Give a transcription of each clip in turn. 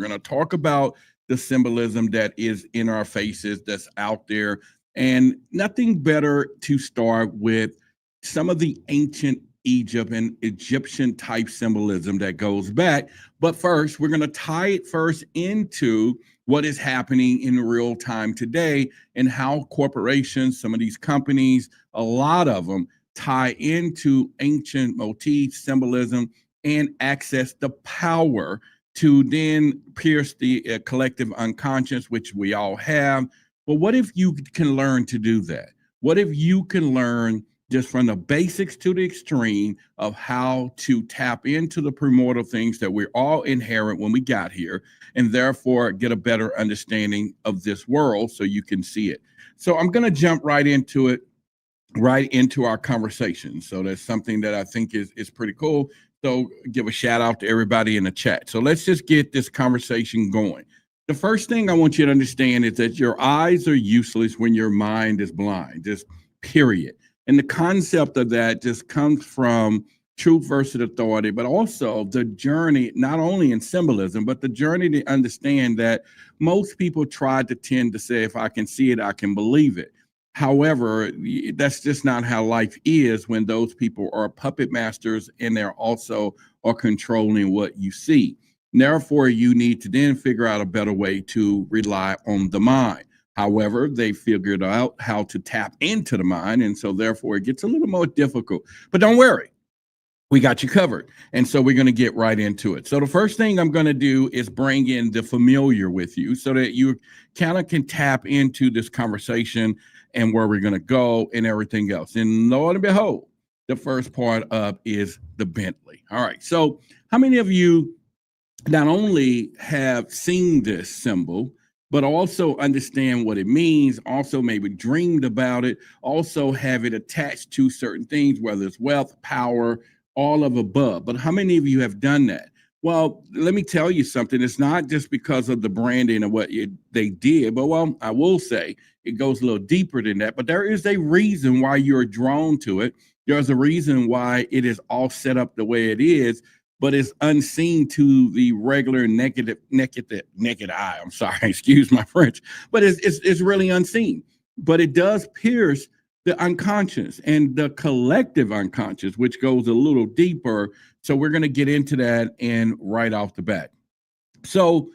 We're going to talk about the symbolism that is in our faces, that's out there, and nothing better to start with some of the ancient Egypt and Egyptian type symbolism that goes back. But first, we're going to tie it first into what is happening in real time today and how corporations, some of these companies, a lot of them tie into ancient motifs, symbolism, and access the power to then pierce the collective unconscious, which we all have. But what if you can learn to do that? What if you can learn just from the basics to the extreme of how to tap into the primordial things that we're all inherent when we got here, and therefore get a better understanding of this world so you can see it. So I'm going to jump right into it, right into our conversation. So that's something that I think is pretty cool. So give a shout out to everybody in the chat. So let's just get this conversation going. The first thing I want you to understand is that your eyes are useless when your mind is blind, just period. And the concept of that just comes from truth versus authority, but also the journey, not only in symbolism, but the journey to understand that most people try to tend to say, if I can see it, I can believe it. However, that's just not how life is when those people are puppet masters and they're also are controlling what you see. Therefore, you need to then figure out a better way to rely on the mind. However, they figured out how to tap into the mind, and so therefore it gets a little more difficult. But don't worry, we got you covered. And so we're going to get right into it. So the first thing I'm going to do is bring in the familiar with you so that you kind of can tap into this conversation and where we're going to go and everything else. And lo and behold, the first part of is the Bentley. All right. So how many of you not only have seen this symbol, but also understand what it means, also maybe dreamed about it, also have it attached to certain things, whether it's wealth, power, all of above? But how many of you have done that? Well, let me tell you something. It's not just because of the branding and what they did, but well, I will say it goes a little deeper than that. But there is a reason why you're drawn to it. There's a reason why it is all set up the way it is, but it's unseen to the regular naked eye. I'm sorry, excuse my French, but it's really unseen. But it does pierce the unconscious and the collective unconscious, which goes a little deeper. So we're going to get into that and right off the bat. So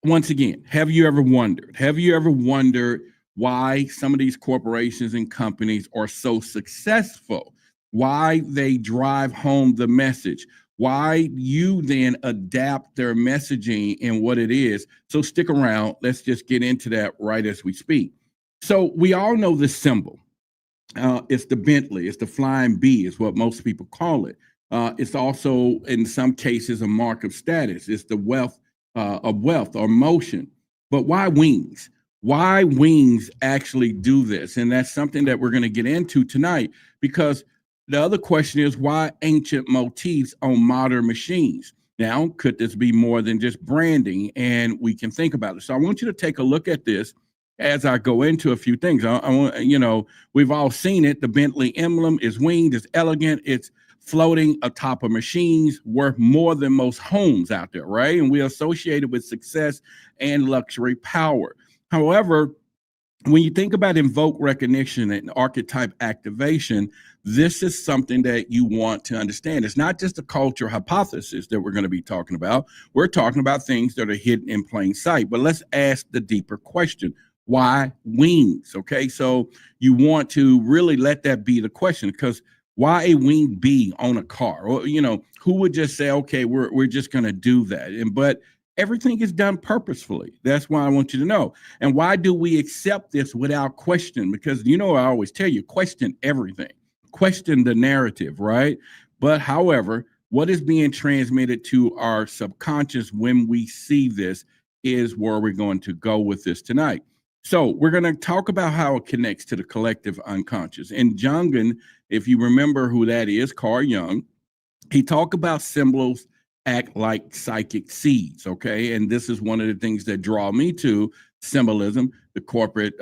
once again, have you ever wondered why some of these corporations and companies are so successful? Why they drive home the message? Why you then adapt their messaging and what it is? So stick around. Let's just get into that right as we speak. So we all know this symbol. It's the Bentley. It's the flying bee is what most people call it. It's also, in some cases, a mark of status. It's the wealth or motion. But why wings? Why wings actually do this? And that's something that we're going to get into tonight, because the other question is, why ancient motifs on modern machines? Now, could this be more than just branding? And we can think about it. So I want you to take a look at this as I go into a few things. I want, we've all seen it. The Bentley emblem is winged, it's elegant, it's floating atop of machines, worth more than most homes out there, right? And we associate it with success and luxury power. However, when you think about invoke recognition and archetype activation, this is something that you want to understand. It's not just a cultural hypothesis that we're going to be talking about. We're talking about things that are hidden in plain sight. But let's ask the deeper question. Why wings? Okay, so you want to really let that be the question, because why a winged bee on a car? Or, who would just say, okay, we're just going to do that? But everything is done purposefully. That's why I want you to know. And why do we accept this without question? Because, I always tell you, question everything. Question the narrative, right? But however, what is being transmitted to our subconscious when we see this is where we're going to go with this tonight. So we're going to talk about how it connects to the collective unconscious. And Jungian, if you remember who that is, Carl Jung, he talked about symbols act like psychic seeds, okay? And this is one of the things that draw me to symbolism, the corporate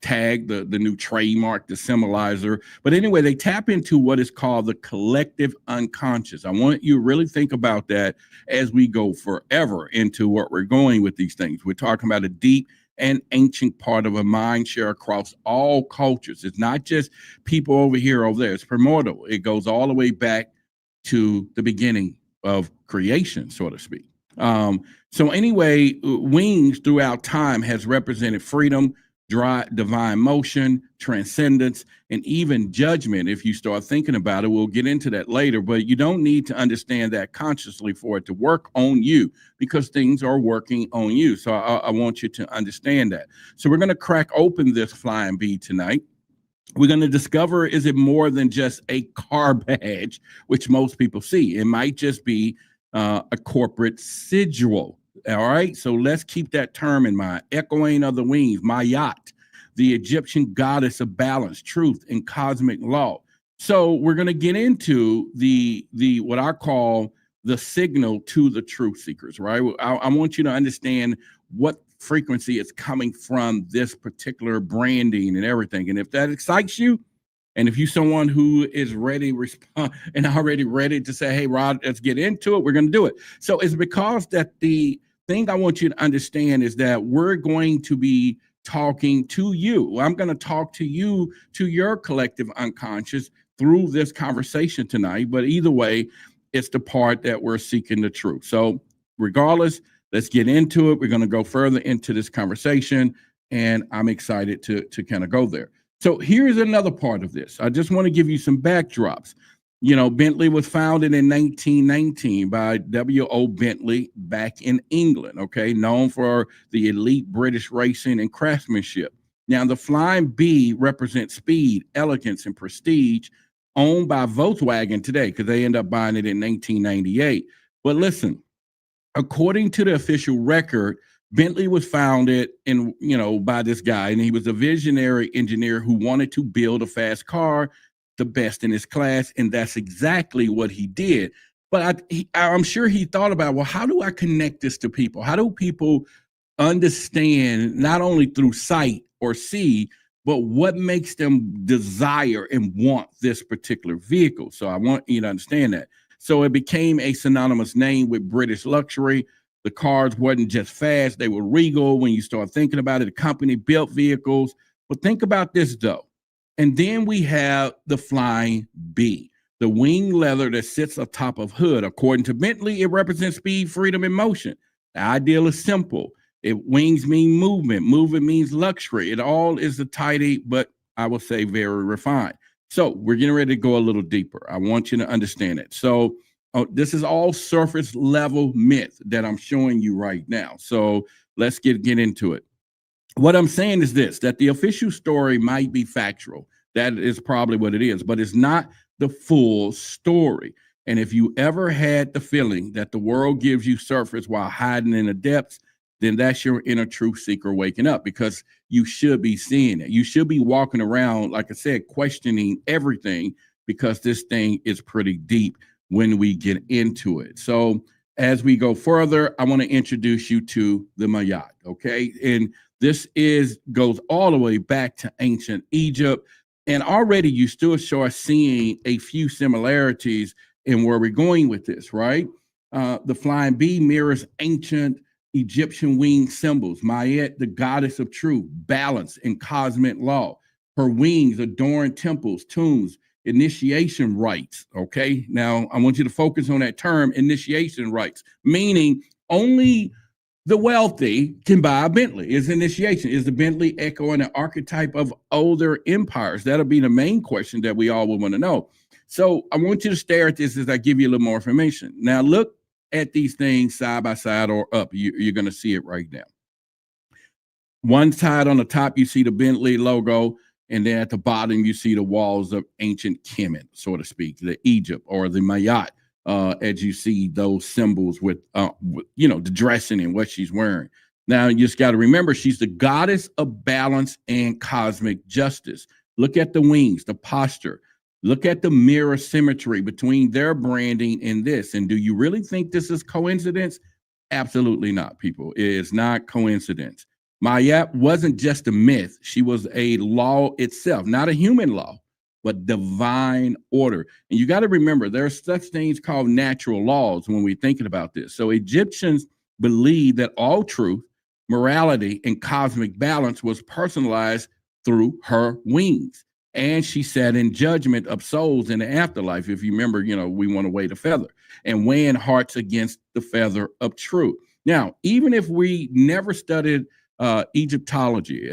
tag, the new trademark, the symbolizer. But anyway, they tap into what is called the collective unconscious. I want you to really think about that as we go forever into what we're going with these things. We're talking about a deep and ancient part of a mind share across all cultures. It's not just people over here, over there. It's primordial. It goes all the way back to the beginning of creation, so to speak. So anyway, wings throughout time has represented freedom, divine motion, transcendence, and even judgment. If you start thinking about it, we'll get into that later, but you don't need to understand that consciously for it to work on you, because things are working on you. So I want you to understand that. So we're going to crack open this flying bee tonight. We're going to discover, is it more than just a car badge, which most people see? It might just be a corporate sigil. All right, so let's keep that term in mind. Echoing of the wings, Mayat, the Egyptian goddess of balance, truth, and cosmic law. So we're going to get into the what I call the signal to the truth seekers, right? I want you to understand what frequency is coming from this particular branding and everything. And if that excites you, and if you're someone who is ready respond and already ready to say, hey, Rod, let's get into it, we're going to do it. So it's because that the thing I want you to understand is that we're going to be talking to you. I'm going to talk to you, to your collective unconscious through this conversation tonight. But either way, it's the part that we're seeking the truth. So regardless, let's get into it. We're going to go further into this conversation, and I'm excited to kind of go there. So here's another part of this. I just want to give you some backdrops. You know, Bentley was founded in 1919 by W.O. Bentley back in England, okay, known for the elite British racing and craftsmanship. Now, the Flying Bee represents speed, elegance, and prestige, owned by Volkswagen today, because they end up buying it in 1998. But listen, according to the official record, Bentley was founded by this guy, and he was a visionary engineer who wanted to build a fast car, the best in his class, and that's exactly what he did. But I'm sure he thought about, well, how do I connect this to people? How do people understand, not only through sight or see, but what makes them desire and want this particular vehicle? So I want you to understand that. So it became a synonymous name with British luxury. The cars wasn't just fast, they were regal. When you start thinking about it, the company built vehicles. But think about this, though. And then we have the Flying Bee, the wing leather that sits atop of hood. According to Bentley, it represents speed, freedom, and motion. The ideal is simple. Wings mean movement. Movement means luxury. It all is a tidy, but I will say very refined. So we're getting ready to go a little deeper. I want you to understand it. So this is all surface level myth that I'm showing you right now. So let's get into it. What I'm saying is this, that the official story might be factual. That is probably what it is, but it's not the full story. And if you ever had the feeling that the world gives you surface while hiding in the depths, then that's your inner truth seeker waking up, because you should be seeing it. You should be walking around, like I said, questioning everything, because this thing is pretty deep when we get into it. So as we go further, I want to introduce you to the Mayat, okay? And this goes all the way back to ancient Egypt. And already you still start seeing a few similarities in where we're going with this, right? The Flying Bee mirrors ancient Egyptian wing symbols. Mayat, the goddess of truth, balance, and cosmic law. Her wings adorn temples, tombs, initiation rites. Okay, now I want you to focus on that term, initiation rites, meaning only the wealthy can buy a Bentley. Is initiation. Is the Bentley echoing an archetype of older empires? That'll be the main question that we all will want to know. So I want you to stare at this as I give you a little more information. Now look at these things side by side or up. You're going to see it right now. One side on the top, you see the Bentley logo. And then at the bottom, you see the walls of ancient Kemet, so to speak, the Egypt or the Mayat, as you see those symbols with the dressing and what she's wearing. Now, you just got to remember, she's the goddess of balance and cosmic justice. Look at the wings, the posture. Look at the mirror symmetry between their branding and this. And do you really think this is coincidence? Absolutely not, people. It is not coincidence. Mayat wasn't just a myth. She was a law itself, not a human law, but divine order. And you got to remember, there are such things called natural laws when we're thinking about this. So Egyptians believed that all truth, morality, and cosmic balance was personalized through her wings. And she sat in judgment of souls in the afterlife. If you remember, we want to weigh the feather and weighing hearts against the feather of truth. Now, even if we never studied Egyptology,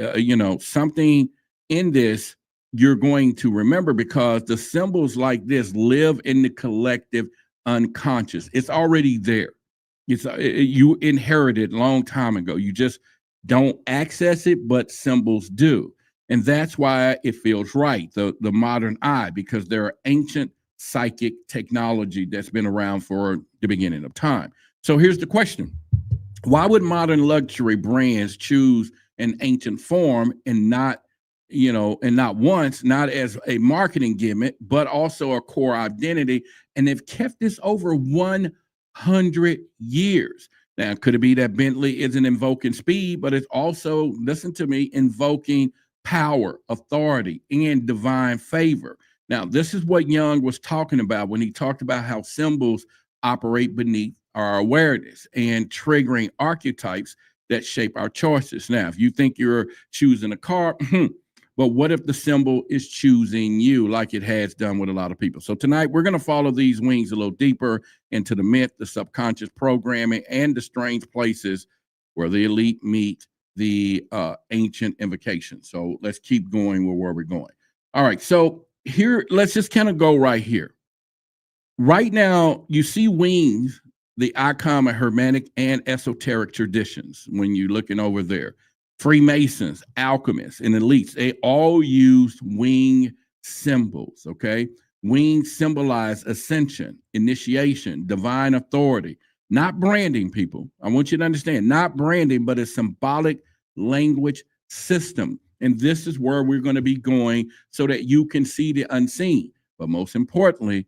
something in this you're going to remember, because the symbols like this live in the collective unconscious. It's already there. You inherited a long time ago. You just don't access it, but symbols do. And that's why it feels right, the modern eye, because there are ancient psychic technology that's been around for the beginning of time. So here's the question. Why would modern luxury brands choose an ancient form and not as a marketing gimmick, but also a core identity? And they've kept this over 100 years. Now, could it be that Bentley isn't invoking speed, but it's also, listen to me, invoking power, authority, and divine favor? Now, this is what Jung was talking about when he talked about how symbols operate beneath our awareness and triggering archetypes that shape our choices. Now, if you think you're choosing a car, but what if the symbol is choosing you, like it has done with a lot of people? So tonight, we're going to follow these wings a little deeper into the myth, the subconscious programming, and the strange places where the elite meet the ancient invocation. So let's keep going where we're going. All right, so here, let's just kind of go right here. Right now, you see wings, the icon of Hermetic and esoteric traditions when you're looking over there. Freemasons, alchemists, and elites, they all used wing symbols, okay? Wings symbolize ascension, initiation, divine authority, not branding, people. I want you to understand, not branding, but a symbolic language system. And this is where we're going to be going so that you can see the unseen. But most importantly,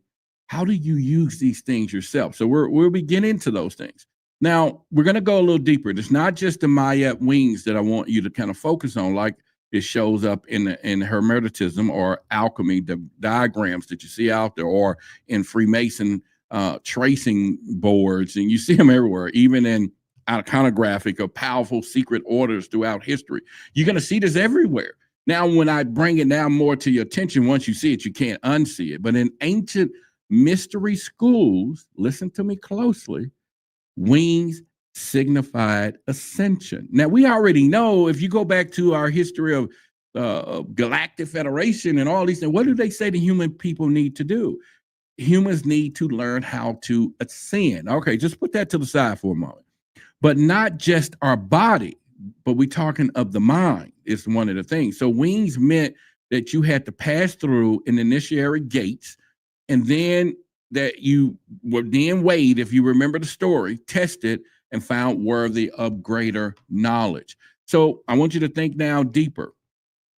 how do you use these things yourself? So we'll be getting into those things. Now, we're going to go a little deeper. It's not just the Mayat wings that I want you to kind of focus on, like it shows up in Hermeticism or alchemy, the diagrams that you see out there, or in Freemason tracing boards, and you see them everywhere, even in iconographic or powerful secret orders throughout history. You're going to see this everywhere. Now, when I bring it now more to your attention, once you see it, you can't unsee it. But in ancient mystery schools, listen to me closely, wings signified ascension. Now, we already know, if you go back to our history of Galactic Federation and all these things, what do they say the human people need to do? Humans need to learn how to ascend. Okay, just put that to the side for a moment. But not just our body, but we're talking of the mind is one of the things. So wings meant that you had to pass through an initiatory gates, and then that you were then weighed, if you remember the story, tested, and found worthy of greater knowledge. So I want you to think now deeper.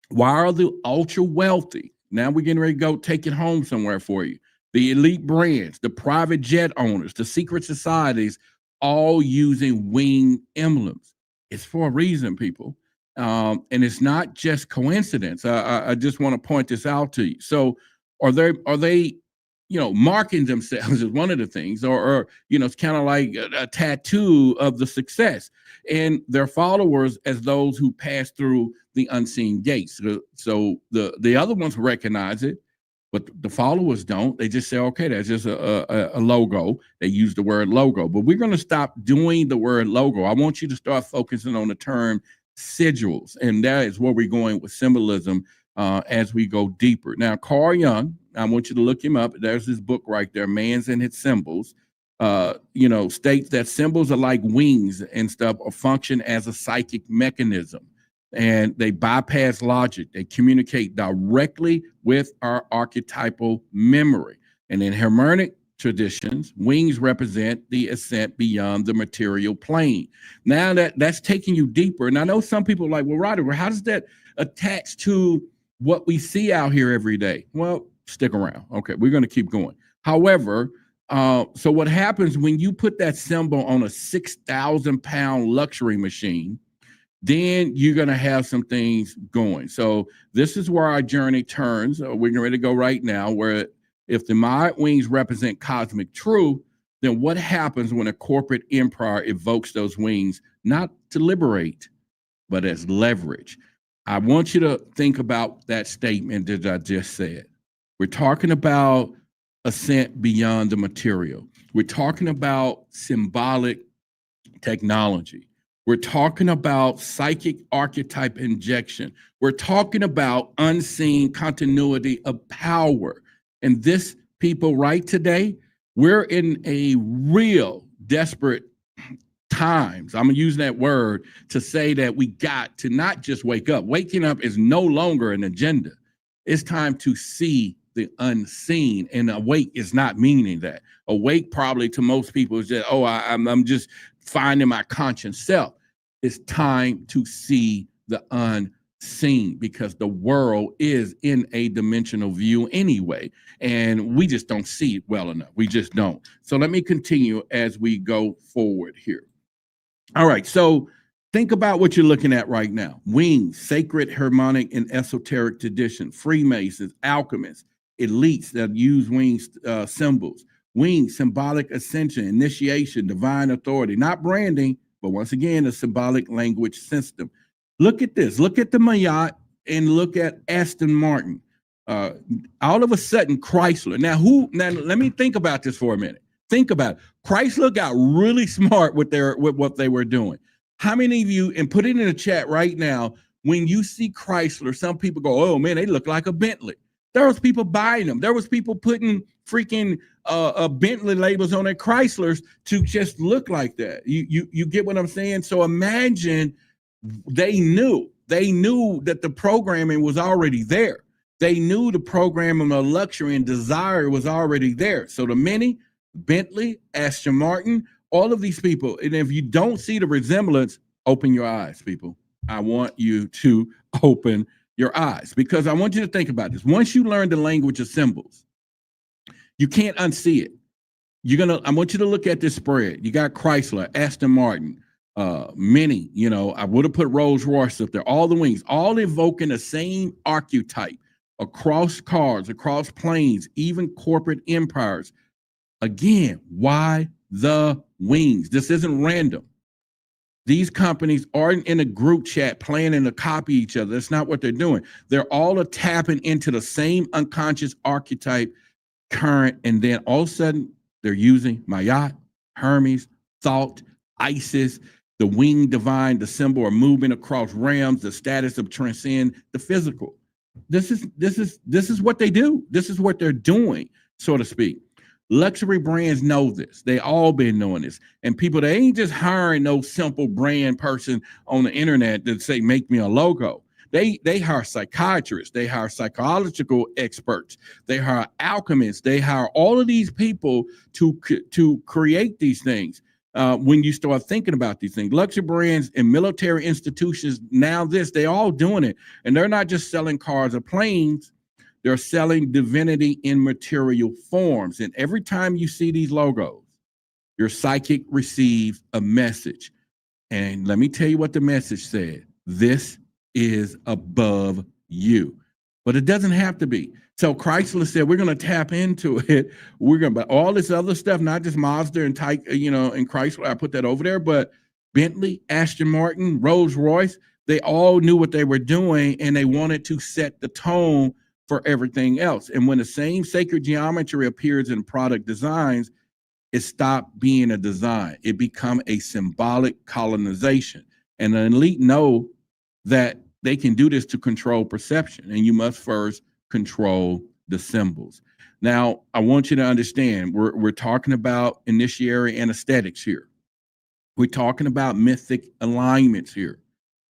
Why are the ultra wealthy, now we're getting ready to go take it home somewhere for you, the elite brands, the private jet owners, the secret societies, all using wing emblems? It's for a reason, people. And it's not just coincidence. I just want to point this out to you. So are they marking themselves as one of the things, or it's kind of like a tattoo of the success, and their followers as those who pass through the unseen gates. So the other ones recognize it, but the followers don't. They just say, okay, that's just a logo. They use the word logo, but we're going to stop doing the word logo. I want you to start focusing on the term sigils, and that is where we're going with symbolism as we go deeper. Now, Carl Jung, I want you to look him up. There's this book right there, Man's and His Symbols, states that symbols are like wings and stuff, or function as a psychic mechanism. And they bypass logic. They communicate directly with our archetypal memory. And in Hermetic traditions, wings represent the ascent beyond the material plane. Now that's taking you deeper. And I know some people are like, well, Roderick, how does that attach to what we see out here every day? Well, stick around. Okay, we're going to keep going. However, so what happens when you put that symbol on a 6,000-pound luxury machine, then you're going to have some things going. So this is where our journey turns. We're getting ready to go right now, where if the mind wings represent cosmic truth, then what happens when a corporate empire evokes those wings, not to liberate, but as leverage? I want you to think about that statement that I just said. We're talking about ascent beyond the material. We're talking about symbolic technology. We're talking about psychic archetype injection. We're talking about unseen continuity of power. And this, people, right today, we're in a real desperate times. I'm going to use that word to say that we got to not just wake up. Waking up is no longer an agenda. It's time to see the unseen, and awake is not meaning that. Awake probably to most people is just, oh, I'm just finding my conscious self. It's time to see the unseen, because the world is in a dimensional view anyway, and we just don't see it well enough. We just don't. So let me continue as we go forward here. All right, so think about what you're looking at right now. Wings, sacred, harmonic, and esoteric tradition, Freemasons, alchemists, elites that use wings symbols. Wings, symbolic ascension, initiation, divine authority, not branding, but once again, a symbolic language system. Look at this. Look at the Mayotte and look at Aston Martin. All of a sudden, Chrysler. Now, let me think about this for a minute. Think about it. Chrysler got really smart with what they were doing. How many of you, and put it in the chat right now, when you see Chrysler, some people go, oh man, they look like a Bentley. There was people buying them. There was people putting freaking Bentley labels on their Chryslers to just look like that. You get what I'm saying? So imagine they knew that the programming was already there. They knew the programming of luxury and desire was already there. So the many, Bentley, Aston Martin, all of these people, and if you don't see the resemblance, open your eyes, people. I want you to open your eyes, because I want you to think about this. Once you learn the language of symbols, you can't unsee it. I want you to look at this spread. You got Chrysler, Aston Martin, many, I would have put Rolls Royce up there, all the wings, all evoking the same archetype across cars, across planes, even corporate empires. Again, why the wings? This isn't random. These companies aren't in a group chat planning to copy each other. That's not what they're doing. They're all tapping into the same unconscious archetype current, and then all of a sudden they're using Mayotte, Hermes, Thought, Isis, the winged divine, the symbol of movement across realms, the status of transcend the physical. This is what they do. This is what they're doing, so to speak. Luxury brands know this. They all been knowing this. And people, they ain't just hiring no simple brand person on the internet that say, make me a logo. They hire psychiatrists. They hire psychological experts. They hire alchemists. They hire all of these people to create these things. When you start thinking about these things, luxury brands and military institutions, now they all doing it. And they're not just selling cars or planes. They're selling divinity in material forms. And every time you see these logos, your psychic receives a message. And let me tell you what the message said. This is above you. But it doesn't have to be. So Chrysler said, we're going to tap into it. We're going to buy all this other stuff, not just Mazda and and Chrysler. I put that over there, but Bentley, Aston Martin, Rolls Royce, they all knew what they were doing, and they wanted to set the tone for everything else. And when the same sacred geometry appears in product designs, it stopped being a design. It become a symbolic colonization. And the elite know that they can do this to control perception. And you must first control the symbols. Now, I want you to understand, we're talking about initiatory anesthetics here. We're talking about mythic alignments here.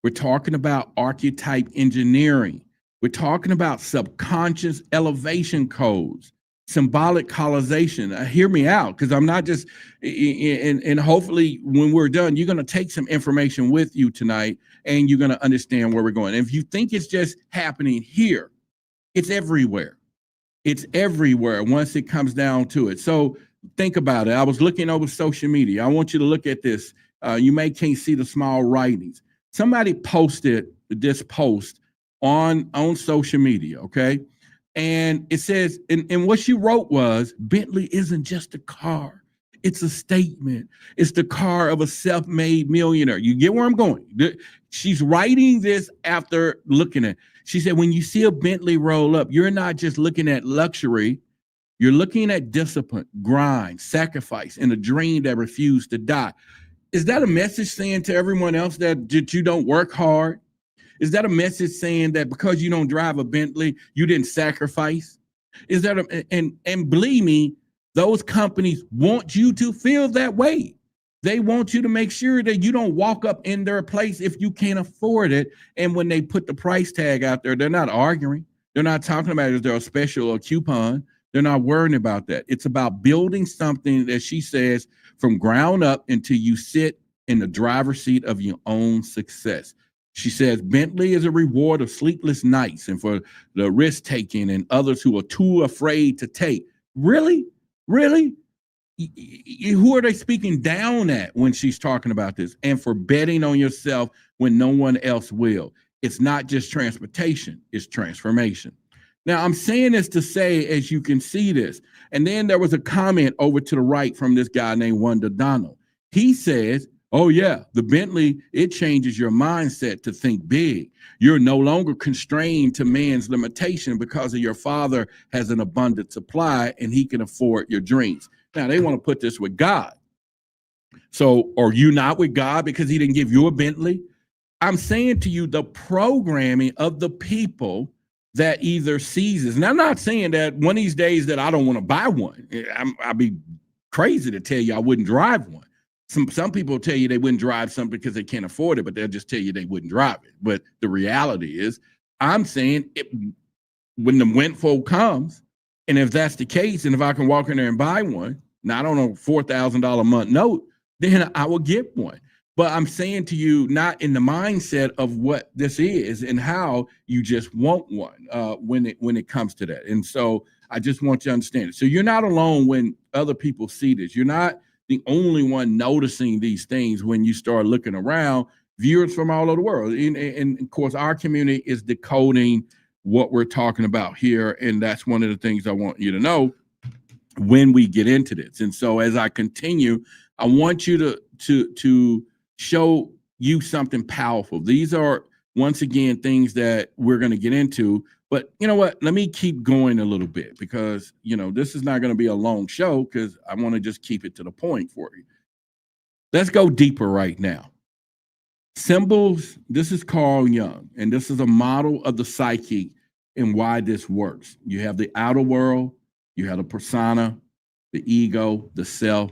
We're talking about archetype engineering. We're talking about subconscious elevation codes, symbolic colonization. Hear me out, because I'm not just, and hopefully when we're done, you're going to take some information with you tonight, and you're going to understand where we're going. And if you think it's just happening here, it's everywhere. It's everywhere once it comes down to it. So think about it. I was looking over social media. I want you to look at this. You may can't see the small writings. somebody posted this post on social media, okay? And it says, and what she wrote was, Bentley isn't just a car. It's a statement. It's the car of a self-made millionaire. You get where I'm going? She's writing this after looking at, she said, when you see a Bentley roll up, you're not just looking at luxury, you're looking at discipline, grind, sacrifice, and a dream that refused to die. Is that a message saying to everyone else that you don't work hard? Is that a message saying that because you don't drive a Bentley, you didn't sacrifice? Is that and believe me, those companies want you to feel that way. They want you to make sure that you don't walk up in their place if you can't afford it. And when they put the price tag out there, they're not arguing. They're not talking about is there a special or coupon. They're not worrying about that. It's about building something that she says from ground up until you sit in the driver's seat of your own success. She says Bentley is a reward of sleepless nights and for the risk taking and others who are too afraid to take. Really? Really? Who are they speaking down at when she's talking about this? And for betting on yourself when no one else will. It's not just transportation, it's transformation. Now, I'm saying this to say, as you can see this, and then there was a comment over to the right from this guy named Wanda Donald. He says, oh yeah, the Bentley, it changes your mindset to think big. You're no longer constrained to man's limitation because of your father has an abundant supply and he can afford your dreams. Now, they want to put this with God. So are you not with God because he didn't give you a Bentley? I'm saying to you, the programming of the people that either seizes, and I'm not saying that one of these days that I don't want to buy one. I'd be crazy to tell you I wouldn't drive one. Some people tell you they wouldn't drive something because they can't afford it, but they'll just tell you they wouldn't drive it. But the reality is, I'm saying when the windfall comes, and if that's the case, and if I can walk in there and buy one, not on a $4,000 a month note, then I will get one. But I'm saying to you, not in the mindset of what this is and how you just want one when it comes to that. And so I just want you to understand it. So you're not alone when other people see this. You're not the only one noticing these things when you start looking around. Viewers from all over the world. And of course, our community is decoding what we're talking about here. And that's one of the things I want you to know when we get into this. And so as I continue, I want you to show you something powerful. These are, once again, things that we're going to get into. But you know what? Let me keep going a little bit because, this is not going to be a long show because I want to just keep it to the point for you. Let's go deeper right now. Symbols, this is Carl Jung, and this is a model of the psyche and why this works. You have the outer world, you have the persona, the ego, the self.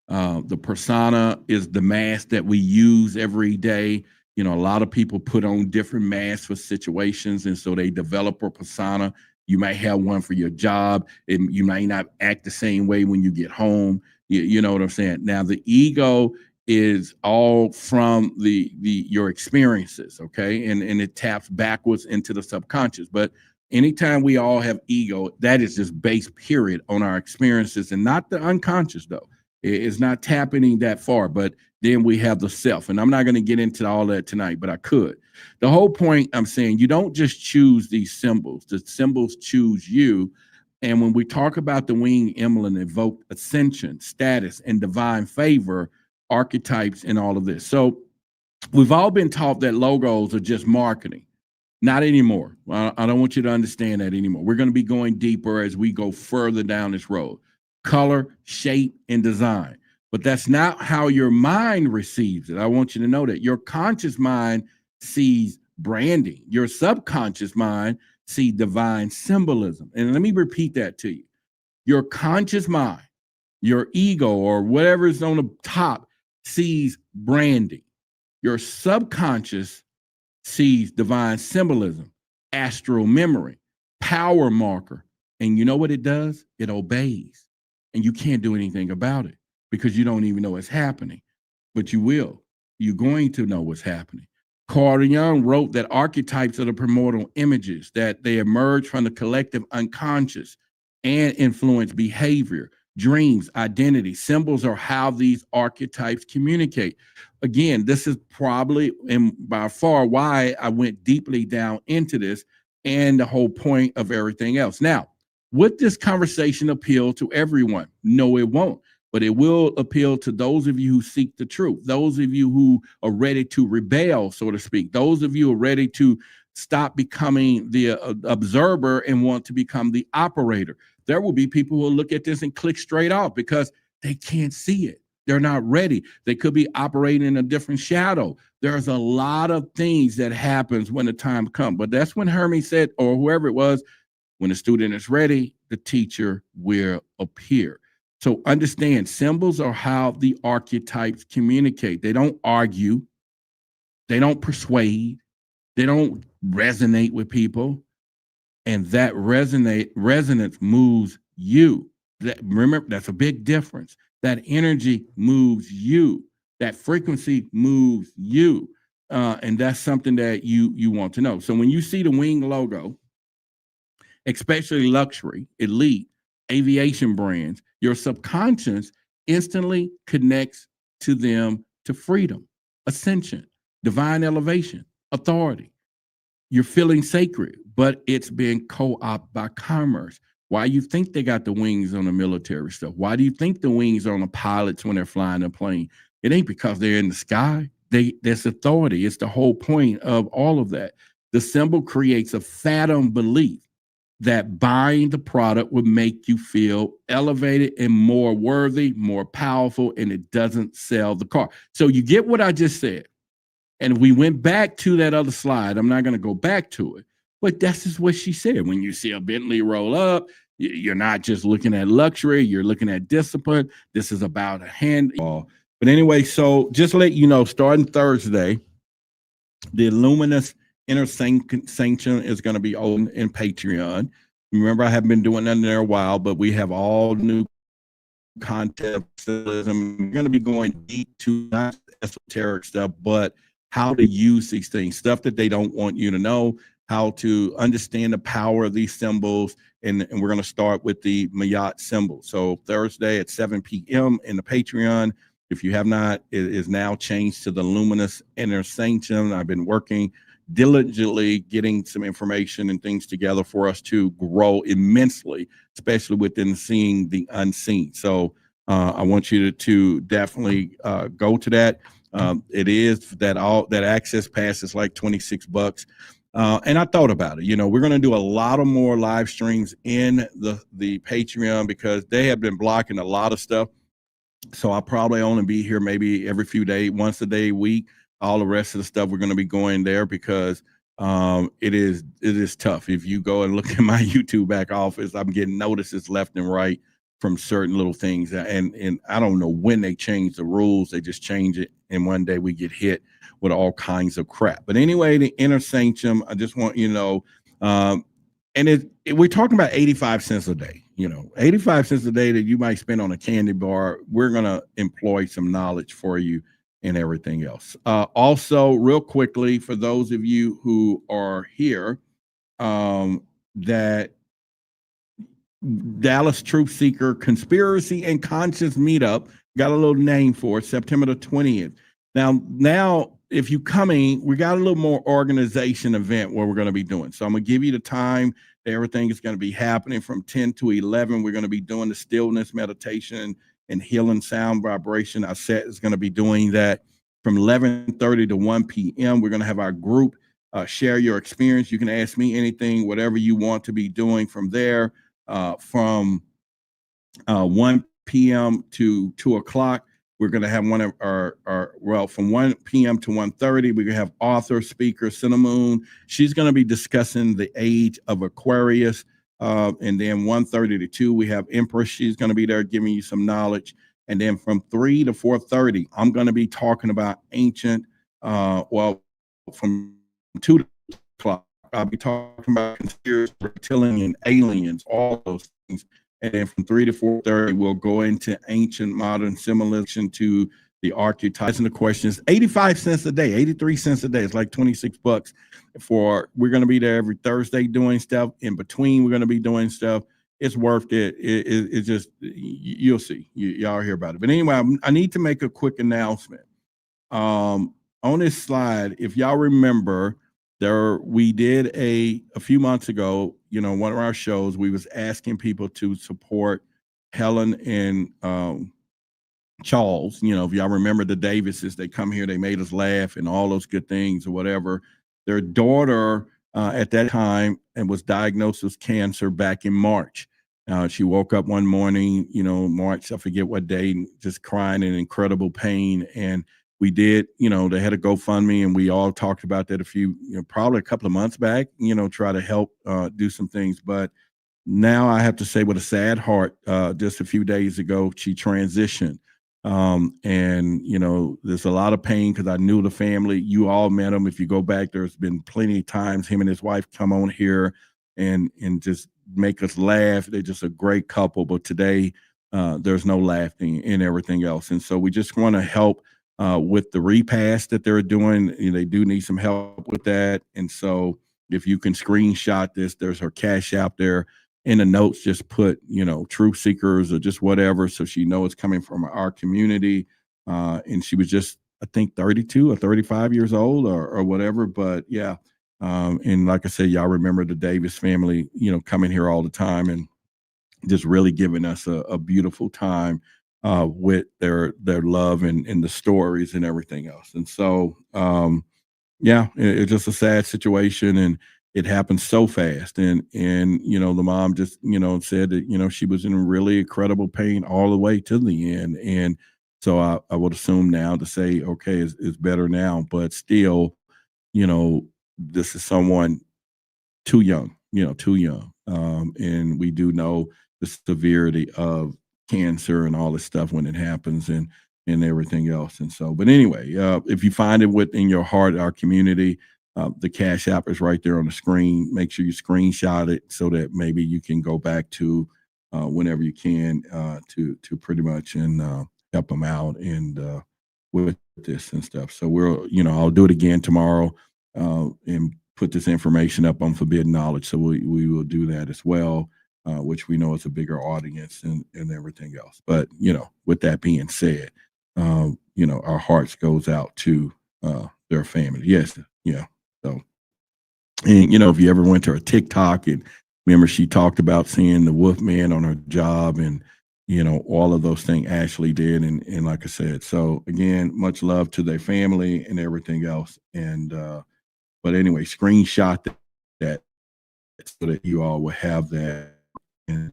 The persona is the mask that we use every day. A lot of people put on different masks for situations, and so they develop a persona. You might have one for your job, and you might not act the same way when you get home. You know what I'm saying? Now, the ego is all from your experiences, okay? And it taps backwards into the subconscious. But anytime we all have ego, that is just based, period, on our experiences and not the unconscious, though. It's not tapping that far, but then we have the self. And I'm not going to get into all that tonight, but I could. The whole point I'm saying, you don't just choose these symbols. The symbols choose you. And when we talk about the wing emblem, evoke ascension, status, and divine favor, archetypes, and all of this. So we've all been taught that logos are just marketing. Not anymore. I don't want you to understand that anymore. We're going to be going deeper as we go further down this road. Color, shape, and design. But that's not how your mind receives it. I want you to know that your conscious mind sees branding. Your subconscious mind sees divine symbolism. And let me repeat that to you. Your conscious mind, your ego, or whatever is on the top, sees branding. Your subconscious sees divine symbolism, astral memory, power marker. And you know what it does? It obeys. And you can't do anything about it because you don't even know what's happening. But you will. You're going to know what's happening. Carl Jung wrote that archetypes are the primordial images, that they emerge from the collective unconscious and influence behavior. dreams, identity. Symbols are how these archetypes communicate. Again, this is probably and by far why I went deeply down into this and the whole point of everything else. Now, would this conversation appeal to everyone? No, it won't. But it will appeal to those of you who seek the truth, those of you who are ready to rebel, so to speak, those of you who are ready to stop becoming the observer and want to become the operator. There will be people who will look at this and click straight off because they can't see it. They're not ready. They could be operating in a different shadow. There's a lot of things that happens when the time comes. But that's when Hermes said, or whoever it was, when the student is ready, the teacher will appear. So understand, symbols are how the archetypes communicate. They don't argue. They don't persuade. They don't resonate with people. And that resonance moves you. Remember, that's a big difference. That energy moves you. That frequency moves you. And that's something that you want to know. So when you see the wing logo, especially luxury, elite, aviation brands, your subconscious instantly connects to them to freedom, ascension, divine elevation, authority. You're feeling sacred, but it's being co-opted by commerce. Why you think they got the wings on the military stuff? Why do you think the wings are on the pilots when they're flying a plane? It ain't because they're in the sky. That's authority. It's the whole point of all of that. The symbol creates a phantom belief that buying the product would make you feel elevated and more worthy, more powerful, and it doesn't sell the car. So you get what I just said. And if we went back to that other slide, I'm not going to go back to it, but that's just what she said. When you see a Bentley roll up, you're not just looking at luxury, you're looking at discipline. This is about a hand. But anyway, so just to let you know, starting Thursday, the Luminous Inner Sanction is going to be open in Patreon. Remember, I have been doing that there a while, but we have all new content. Symbolism. We're going to be going deep to not esoteric stuff, but how to use these things, stuff that they don't want you to know, how to understand the power of these symbols. And we're going to start with the Mayat symbol. So Thursday at 7 p.m. in the Patreon. If you have not, it is now changed to the Luminous Inner Sanction. I've been working diligently getting some information and things together for us to grow immensely, especially within seeing the unseen. So I want you to definitely go to that. It is that access pass is like $26. And I thought about it. You know, we're going to do a lot of more live streams in the Patreon because they have been blocking a lot of stuff. So I'll probably only be here maybe every few days, once a day, a week. All the rest of the stuff we're going to be going there because it is tough. If you go and look at my YouTube back office, I'm getting notices left and right from certain little things. And I don't know when they change the rules. They just change it. And one day we get hit with all kinds of crap. But anyway, the Inner Sanctum, I just want you to know, and we're talking about 85 cents a day. You know, 85 cents a day that you might spend on a candy bar. We're going to employ some knowledge for you and everything else. Also, real quickly, for those of you who are here, that Dallas Truth Seeker Conspiracy and Conscience Meetup, got a little name for it, September the 20th. Now, if you coming, we got a little more organization event where we're going to be doing. So I'm going to give you the time. Everything is going to be happening from 10 to 11. We're going to be doing the stillness meditation and healing sound vibration. Our set is going to be doing that from 11:30 to 1 p.m. We're going to have our group share your experience. You can ask me anything, whatever you want to be doing from there, from 1 p.m. to 2 o'clock. We're going to have one of our from 1 p.m. to 1:30, we're going to have author, speaker, Cinnamon. She's going to be discussing the age of Aquarius. And then 1:30 to 2, we have Empress. She's going to be there giving you some knowledge. And then from 3 to 4:30, I'm going to be talking about ancient, from 2 to o'clock, I'll be talking about conspiracy, reptilian, aliens, all those things. And then from 3 to 4:30, we'll go into ancient, modern symbolism to the archetypes and the questions. 85 cents a day, 83 cents a day. It's like $26 we're going to be there every Thursday doing stuff. In between, we're going to be doing stuff. it's worth it. It's just you'll see. Y'all hear about it. But anyway, I need to make a quick announcement. On this slide, if y'all remember, we did a few months ago, one of our shows, we was asking people to support Helen and Charles. If y'all remember the Davises, they come here, they made us laugh and all those good things or whatever. Their daughter at that time and was diagnosed with cancer back in March. She woke up one morning, March, I forget what day, just crying in incredible pain. And we did, they had a GoFundMe, and we all talked about that probably a couple of months back, try to help do some things. But now I have to say, with a sad heart, just a few days ago, she transitioned. And there's a lot of pain because I knew the family. You all met him. If you go back, there's been plenty of times him and his wife come on here and just make us laugh. They're just a great couple. But today, there's no laughing and everything else. And so we just want to help with the repast that they're doing. They do need some help with that. And so if you can screenshot this, there's her Cash App there. In the notes, just put, truth seekers or just whatever, so she knows it's coming from our community. And she was just, I think, 32 or 35 years old or whatever. But yeah. And like I said, y'all remember the Davis family, coming here all the time and just really giving us a beautiful time with their love and the stories and everything else. And so, yeah, it's just a sad situation, and it happened so fast. And the mom just, said that, she was in really incredible pain all the way to the end. And so I would assume now to say, okay, it's better now, but still, this is someone too young, too young. And we do know the severity of cancer and all this stuff when it happens and everything else. And so, but anyway, if you find it within your heart, our community, the Cash App is right there on the screen. Make sure you screenshot it so that maybe you can go back to whenever you can to pretty much and help them out and with this and stuff. So I'll do it again tomorrow and put this information up on Forbidden Knowledge. So we will do that as well, which we know is a bigger audience and everything else. But, with that being said, our hearts goes out to their family. Yes. Yeah. So, and, if you ever went to her TikTok and remember she talked about seeing the Wolfman on her job and, all of those things Ashley did. And like I said, so again, much love to their family and everything else. And, but anyway, screenshot that so that you all will have that. And